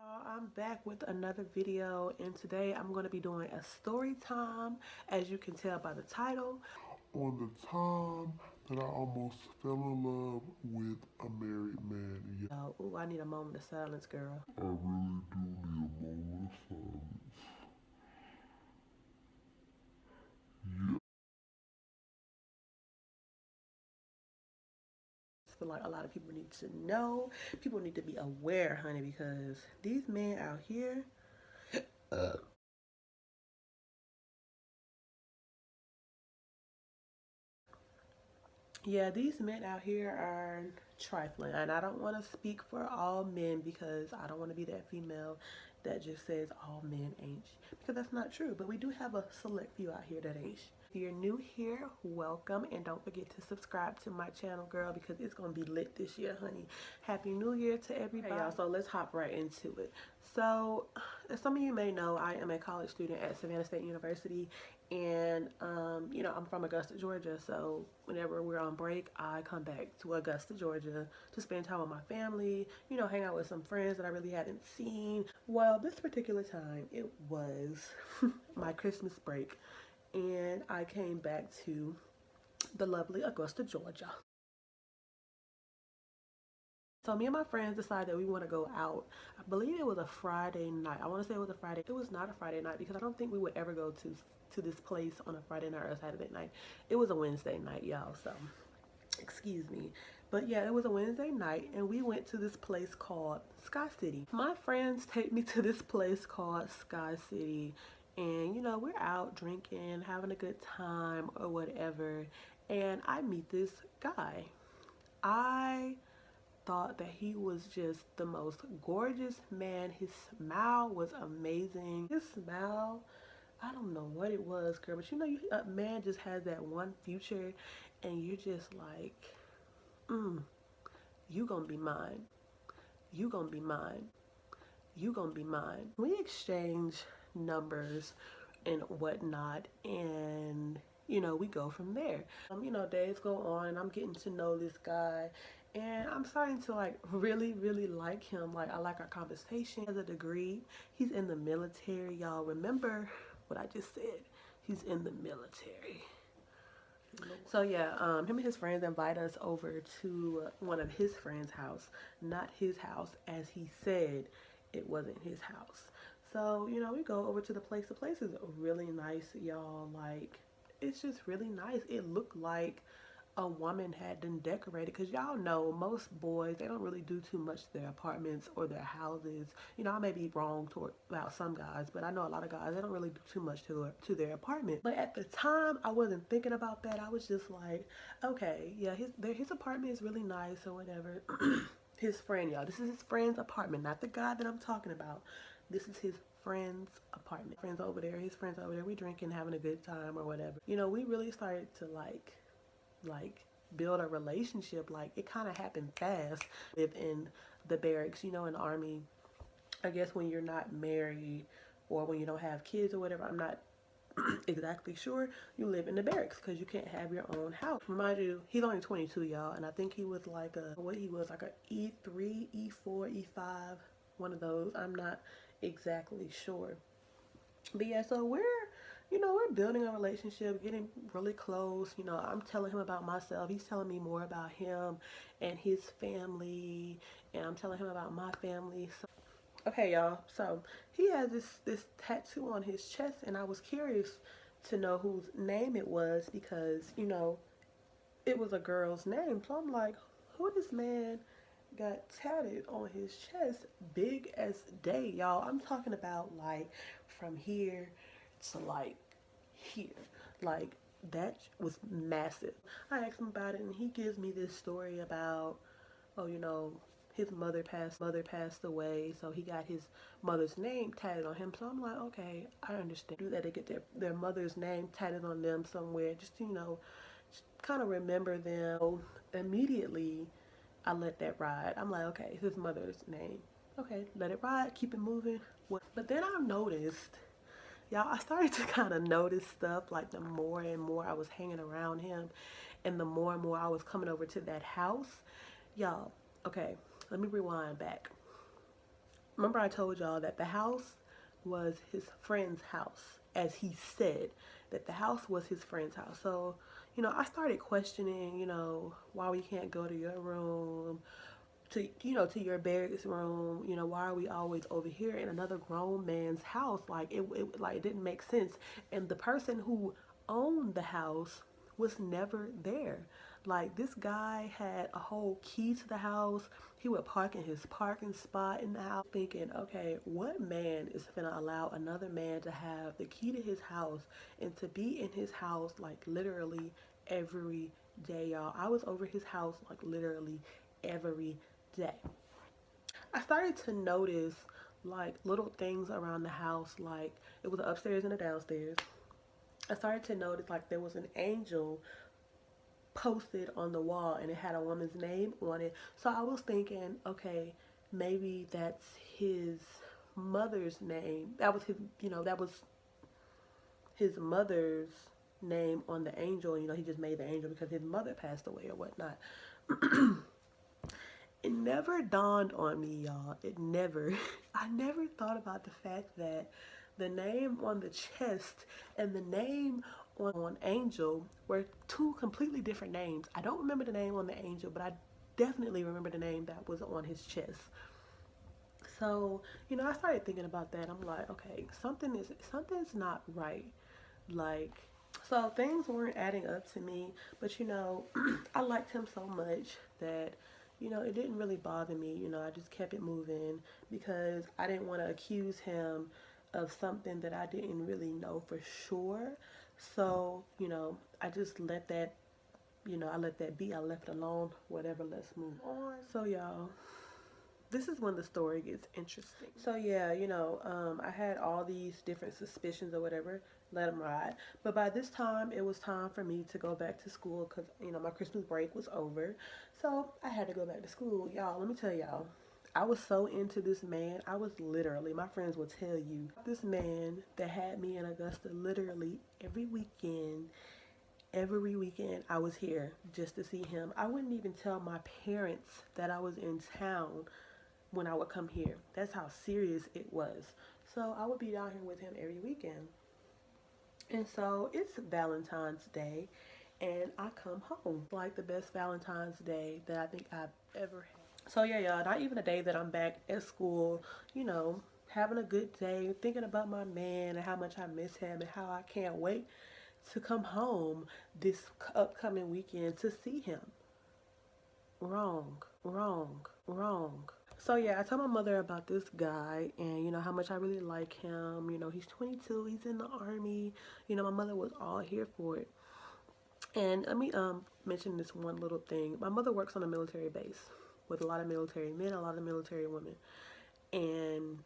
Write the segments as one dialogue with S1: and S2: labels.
S1: I'm back with another video, and today I'm going to be doing a story time, as you can tell by the title.
S2: On the time that I almost fell in love with a married man. Yeah,
S1: Ooh, I need a moment of silence, girl.
S2: I really do need a moment of silence. Yeah.
S1: I feel like a lot of people need to know. People need to be aware, honey, because these men out here, yeah, these men out here are trifling. And I don't want to speak for all men because I don't want to be that female that just says all men ain't. Because that's not true. But we do have a select few out here that ain't. If you're new here, welcome. And don't forget to subscribe to my channel, girl, because it's going to be lit this year, honey. Happy New Year to everybody. Hey, y'all, so let's hop right into it. So, as some of you may know, I am a college student at Savannah State University, and you know, I'm from Augusta, Georgia, so whenever we're on break, I come back to Augusta, Georgia to spend time with my family, you know, hang out with some friends that I really hadn't seen. Well, this particular time, it was my Christmas break, and I came back to the lovely Augusta, Georgia. So me and my friends decided that we want to go out. I believe it was a Friday night. I want to say it was a Friday. It was not a Friday night because I don't think we would ever go to this place on a Friday night or a Saturday night. It was a Wednesday night, y'all. So excuse me. But yeah, it was a Wednesday night, and we went to this place called Sky City. My friends take me to this place called Sky City, and you know, we're out drinking, having a good time or whatever, and I meet this guy. I thought that he was just the most gorgeous man. His smile was amazing. His smile, I don't know what it was, girl, but you know, a man just has that one future, and you're just like, you gonna be mine. You gonna be mine. You gonna be mine. We exchange numbers and whatnot, and you know, we go from there. You know, days go on, and I'm getting to know this guy, and I'm starting to like really like him. Like, I like our conversation. He has a degree. He's in the military, y'all. Remember what I just said? He's in the military. So yeah, him and his friends invite us over to one of his friends' house. Not his house, as he said it wasn't his house. So, you know, we go over to the place. The place is really nice, y'all. Like, it's just really nice. It looked like a woman had been decorated, because y'all know most boys, they don't really do too much to their apartments or their houses. You know, I may be wrong about some guys, but I know a lot of guys, they don't really do too much to their apartment. But at the time, I wasn't thinking about that. I was just like, okay, yeah, his apartment is really nice or whatever. His friend, y'all, this is his friend's apartment, not the guy that I'm talking about. This is his friend's apartment. Friends over there, his friends over there, we drinking, having a good time or whatever. You know, we really started to like build a relationship. Like, it kind of happened fast. Live in the barracks, you know, in the army. I guess when you're not married or when you don't have kids or whatever, I'm not exactly sure, you live in the barracks because you can't have your own house. Remind you, he's only 22, y'all, and I think he was like a E3, E4, E5, one of those. I'm not exactly sure. But yeah, so we're building a relationship, getting really close. You know, I'm telling him about myself. He's telling me more about him and his family, and I'm telling him about my family. So, okay, y'all. So he has this tattoo on his chest, and I was curious to know whose name it was because, you know, it was a girl's name. So I'm like, who this man got tatted on his chest, big as day, y'all. I'm talking about like from here to like here. Like, that was massive. I asked him about it, and he gives me this story about, oh, you know, his mother passed away, so he got his mother's name tatted on him. So I'm like, okay, I understand. Do that, they get their mother's name tatted on them somewhere, just to, you know, just kind of remember them. So immediately I let that ride. I'm like, okay, it's his mother's name. Okay, let it ride, keep it moving. But then I noticed, y'all, I started to kind of notice stuff like the more and more I was hanging around him and the more and more I was coming over to that house. Y'all, okay, let me rewind back. remember I told y'all that the house was his friend's house, as he said, that the house was his friend's house. So, I started questioning, why we can't go to your room, to your barracks room. Why are we always over here in another grown man's house? Like it didn't make sense. And the person who owned the house was never there. Like, this guy had a whole key to the house. He would park in his parking spot in the house, thinking, okay, what man is gonna allow another man to have the key to his house and to be in his house like literally every day, y'all? I was over his house like literally every day. I started to notice like little things around the house, like it was upstairs and a downstairs. I started to notice like there was an angel posted on the wall and it had a woman's name on it. So I was thinking, okay, maybe that's his mother's name. That was his mother's name on the angel. He just made the angel because his mother passed away or whatnot. It never dawned on me, y'all. It never. I never thought about the fact that the name on the chest and the name on Angel were two completely different names. I don't remember the name on the Angel, but I definitely remember the name that was on his chest. So, I started thinking about that. I'm like, okay, something's not right. Like, so things weren't adding up to me, but I liked him so much that it didn't really bother me. I just kept it moving because I didn't want to accuse him of something that I didn't really know for sure. So, I just let that, I let that be. I left it alone. Whatever, let's move on. So, y'all, this is when the story gets interesting. So yeah, I had all these different suspicions or whatever. Let them ride. But by this time, it was time for me to go back to school because my Christmas break was over. So I had to go back to school. Y'all, let me tell y'all. I was so into this man. I was literally, my friends will tell you, this man that had me in Augusta literally every weekend. Every weekend I was here just to see him. I wouldn't even tell my parents that I was in town when I would come here. That's how serious it was. So I would be down here with him every weekend. And so it's Valentine's Day, and I come home. Like the best Valentine's Day that I think I've ever had. So yeah, y'all, not even a day that I'm back at school, having a good day, thinking about my man and how much I miss him and how I can't wait to come home this upcoming weekend to see him. Wrong, wrong, wrong. So yeah, I told my mother about this guy and how much I really like him. He's 22, he's in the army. My mother was all here for it. And let me mention this one little thing. My mother works on a military base with a lot of military men, a lot of military women. And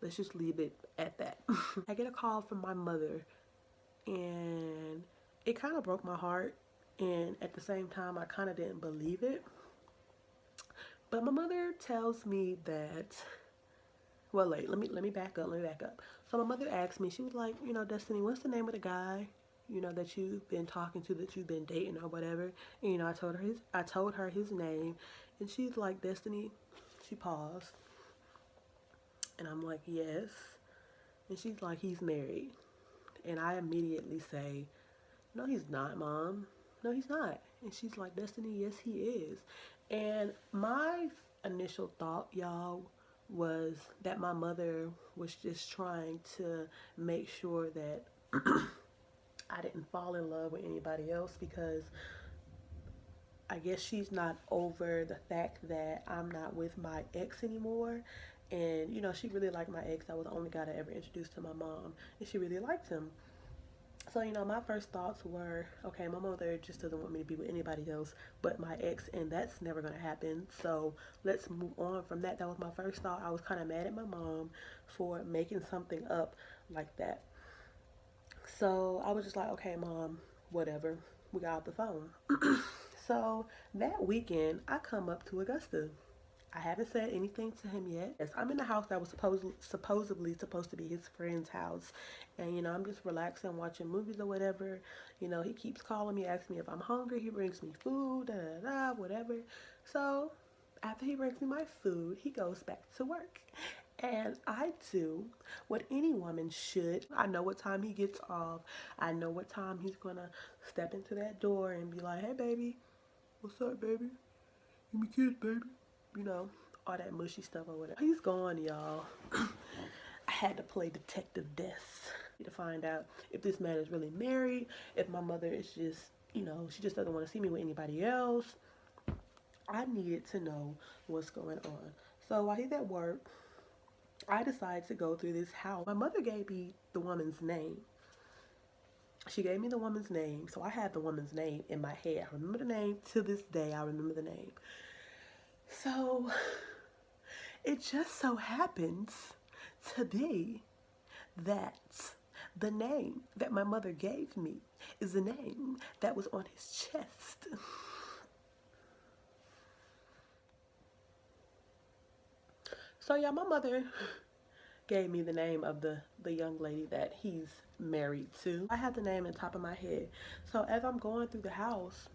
S1: let's just leave it at that. I get a call from my mother and it kind of broke my heart, and at the same time I kind of didn't believe it. But my mother tells me that, well, let me back up. Let me back up. So my mother asked me. She was like, Destiny, what's the name of the guy, that you've been talking to, that you've been dating or whatever? And I told her his name, and she's like, Destiny. She paused, and I'm like, yes. And she's like, he's married. And I immediately say, no, he's not, Mom. No, he's not. And she's like, Destiny, yes, he is. And my initial thought, y'all, was that my mother was just trying to make sure that I didn't fall in love with anybody else, because I guess she's not over the fact that I'm not with my ex anymore. And, she really liked my ex. That was the only guy I ever introduced to my mom. And she really liked him. So, my first thoughts were, okay, my mother just doesn't want me to be with anybody else but my ex, and that's never going to happen. So, let's move on from that. That was my first thought. I was kind of mad at my mom for making something up like that. So, I was just like, okay, Mom, whatever. We got off the phone. So, that weekend, I come up to Augusta. I haven't said anything to him yet. Yes, I'm in the house that was supposedly supposed to be his friend's house. And, I'm just relaxing, watching movies or whatever. He keeps calling me, asking me if I'm hungry. He brings me food, da da da, whatever. So, after he brings me my food, he goes back to work. And I do what any woman should. I know what time he gets off. I know what time he's gonna step into that door and be like, hey baby, what's up baby? Give me a kiss baby. You know, all that mushy stuff or whatever. He's gone, y'all. I had to play detective death to find out if this man is really married, if my mother is just, she just doesn't want to see me with anybody else. I needed to know what's going on. So while he's at work, I decided to go through this house. My mother gave me the woman's name. She gave me the woman's name, so I had the woman's name in my head. I remember the name to this day. I remember the name. So it just so happens to be that the name that my mother gave me is the name that was on his chest. So yeah, my mother gave me the name of the young lady that he's married to. I had the name on top of my head. So as I'm going through the house,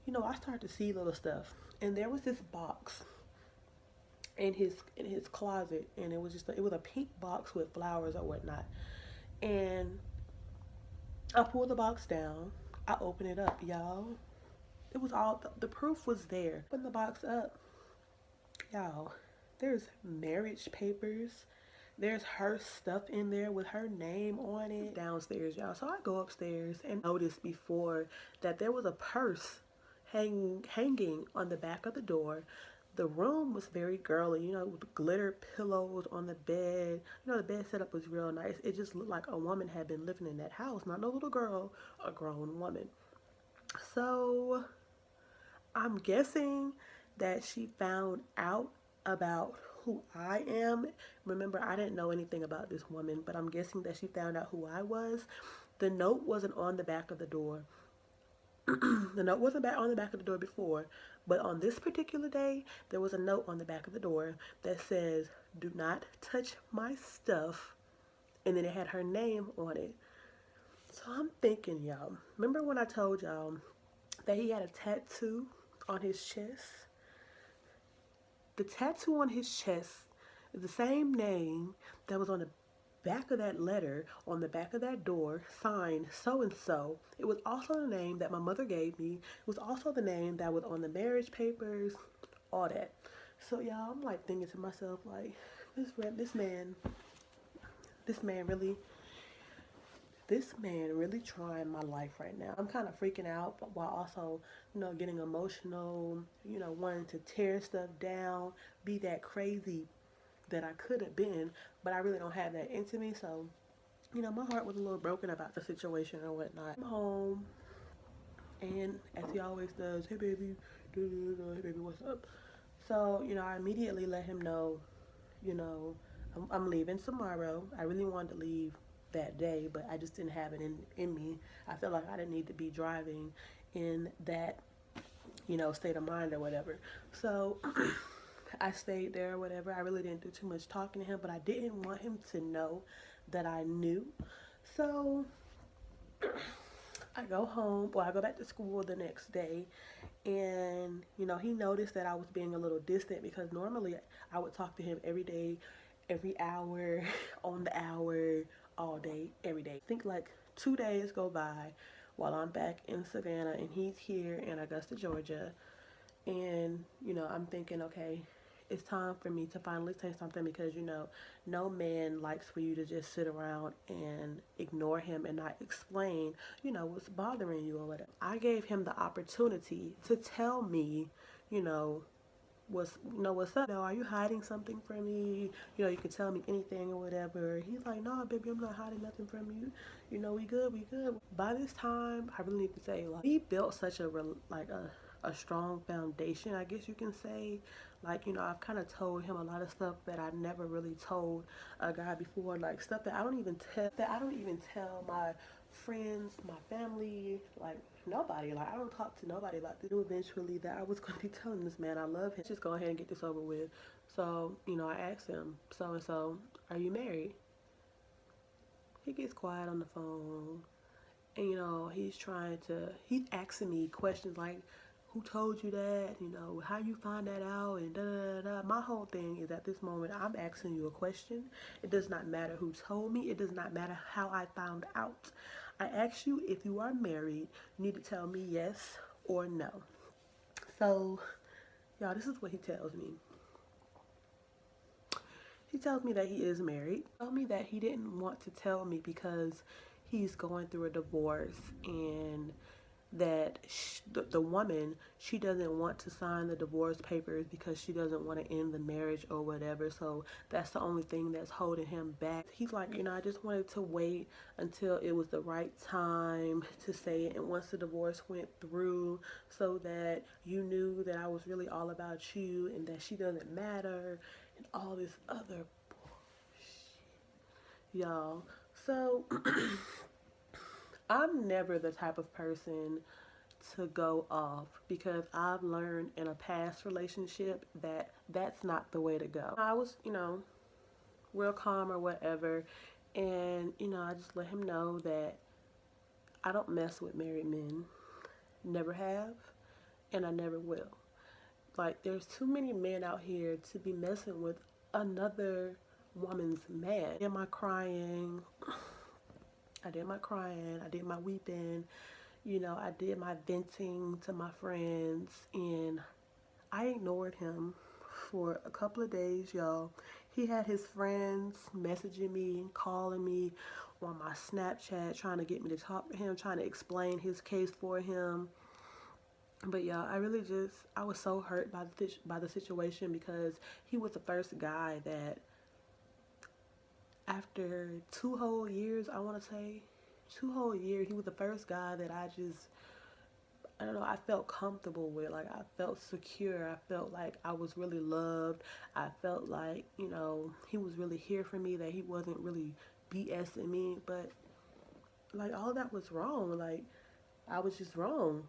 S1: I started to see little stuff. And there was this box in his closet, and it was a pink box with flowers or whatnot. And I pulled the box down. I opened it up, y'all. It was all the proof was there. Open the box up, y'all. There's marriage papers. There's her stuff in there with her name on it downstairs, y'all. So I go upstairs and noticed before that there was a purse hanging on the back of the door. The room was very girly, with glitter pillows on the bed. The bed setup was real nice. It just looked like a woman had been living in that house, not no little girl, a grown woman. So I'm guessing that she found out about who I am. Remember, I didn't know anything about this woman, but I'm guessing that she found out who I was. The note wasn't on the back of the door. The note wasn't on the back of the door before, but on this particular day, there was a note on the back of the door that says, "Do not touch my stuff," and then it had her name on it. So I'm thinking, y'all, remember when I told y'all that he had a tattoo on his chest? The tattoo on his chest is the same name that was on the back of that letter, on the back of that door, signed so and so. It was also the name that my mother gave me. It was also the name that was on the marriage papers, all that. So y'all, I'm like thinking to myself, like, this man really, trying my life right now. I'm kind of freaking out, but while also, getting emotional, wanting to tear stuff down, be that crazy that I could have been, but I really don't have that into me. So, my heart was a little broken about the situation and whatnot. I'm home, and as he always does, hey baby, hey baby, what's up? So, I immediately let him know, you know, I'm leaving tomorrow. I really wanted to leave that day, but I just didn't have it in me. I felt like I didn't need to be driving in that, state of mind or whatever. So I stayed there or whatever. I really didn't do too much talking to him, but I didn't want him to know that I knew. So I go home, I go back to school the next day, and he noticed that I was being a little distant because normally I would talk to him every day, every hour, on the hour, all day, every day. I think like 2 days go by while I'm back in Savannah and he's here in Augusta, Georgia, and I'm thinking, okay, it's time for me to finally say something because no man likes for you to just sit around and ignore him and not explain what's bothering you or whatever. I gave him the opportunity to tell me you know what's up. Are you hiding something from me? You can tell me anything or whatever. He's like, no baby, I'm not hiding nothing from you. We good. By this time, I really need to say, like, we built such a strong foundation, I guess you can say. Like, I've kind of told him a lot of stuff that I never really told a guy before, like stuff that I don't even tell my friends, my family, like nobody. Like, I don't talk to nobody about this. Eventually, that I was going to be telling this man I love him. Just go ahead and get this over with. So, I asked him, so and so, are you married? He gets quiet on the phone, and he's asking me questions like, who told you that? You know, how you find that out? And da da da. My whole thing is at this moment, I'm asking you a question. It does not matter who told me. It does not matter how I found out. I ask you if you are married. You need to tell me yes or no. So, y'all, this is what he tells me. He tells me that he is married. He told me that he didn't want to tell me because he's going through a divorce and that the woman, she doesn't want to sign the divorce papers because she doesn't want to end the marriage or whatever. So that's the only thing that's holding him back. He's like, you know, I just wanted to wait until it was the right time to say it, and once the divorce went through, so that you knew that I was really all about you and that she doesn't matter and all this other y'all. So I'm never the type of person to go off because I've learned in a past relationship that that's not the way to go. I was, you know, real calm or whatever, and you know, I just let him know that I don't mess with married men. Never have, and I never will. Like, there's too many men out here to be messing with another woman's man. I did my crying, I did my weeping, you know, I did my venting to my friends, and I ignored him for a couple of days, y'all. He had his friends messaging me, calling me on my Snapchat, trying to get me to talk to him, trying to explain his case for him. But y'all, I was so hurt by the situation because he was the first guy that, after 2 whole years, I want to say, 2 whole years, he was the first guy that I don't know, I felt comfortable with. Like, I felt secure. I felt like I was really loved. I felt like, you know, he was really here for me, that he wasn't really BSing me. But, like, all that was wrong. Like, I was just wrong.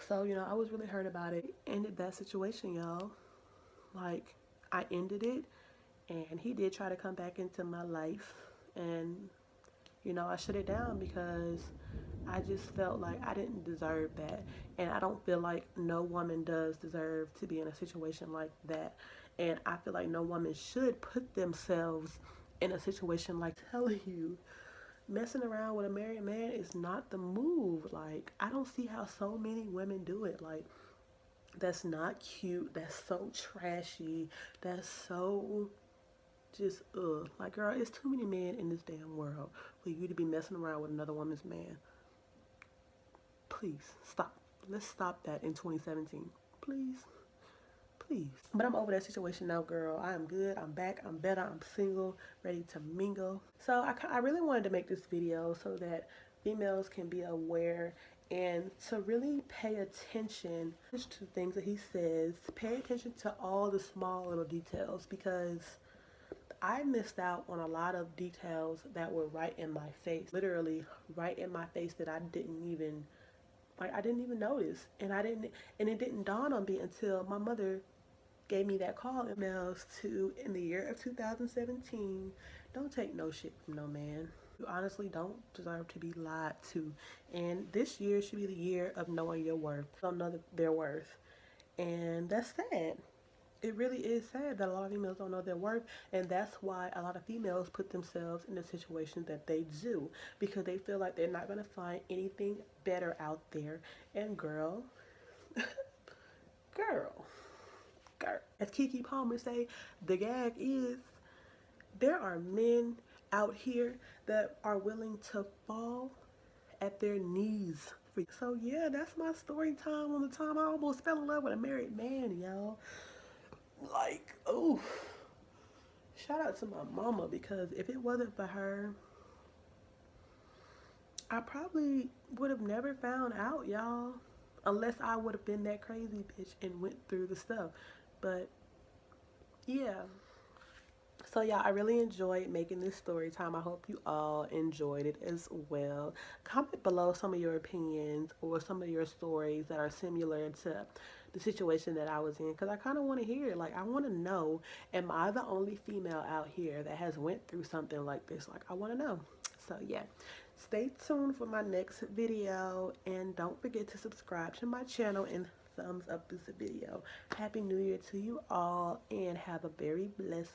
S1: So, you know, I was really hurt about it. Ended that situation, y'all. Like, I ended it, and he did try to come back into my life. And, you know, I shut it down because I just felt like I didn't deserve that. And I don't feel like no woman does deserve to be in a situation like that. And I feel like no woman should put themselves in a situation like, telling you, messing around with a married man is not the move. Like, I don't see how so many women do it. Like, that's not cute. That's so trashy. That's so just, ugh. Like, girl, it's too many men in this damn world for you to be messing around with another woman's man. Please stop. Let's stop that in 2017. Please. Please. But I'm over that situation now, girl. I am good. I'm back. I'm better. I'm single, ready to mingle. So I really wanted to make this video so that females can be aware and to really pay attention to things that he says. Pay attention to all the small little details, because I missed out on a lot of details that were right in my face. Literally right in my face, that I didn't even notice, and it didn't dawn on me until my mother gave me that call. Emails to, in the year of 2017, don't take no shit from no man. You honestly don't deserve to be lied to, and this year should be the year of knowing your worth. Don't know their worth, and that's sad. It really is sad that a lot of females don't know their worth, and that's why a lot of females put themselves in the situation that they do, because they feel like they're not going to find anything better out there. And girl, girl, as Kiki Palmer say, the gag is, there are men out here that are willing to fall at their knees for you. So yeah, that's my story time on the time I almost fell in love with a married man, y'all. Like, oh, shout out to my mama, because if it wasn't for her, I probably would have never found out, y'all, unless I would have been that crazy bitch and went through the stuff. But yeah, so yeah, I really enjoyed making this story time. I hope you all enjoyed it as well. Comment below some of your opinions or some of your stories that are similar to the situation that I was in, because I kind of want to hear it. Like, I want to know, am I the only female out here that has went through something like this? Like, I want to know. So yeah, Stay tuned for my next video, and don't forget to subscribe to my channel and thumbs up this video. Happy New Year to you all, and have a very blessed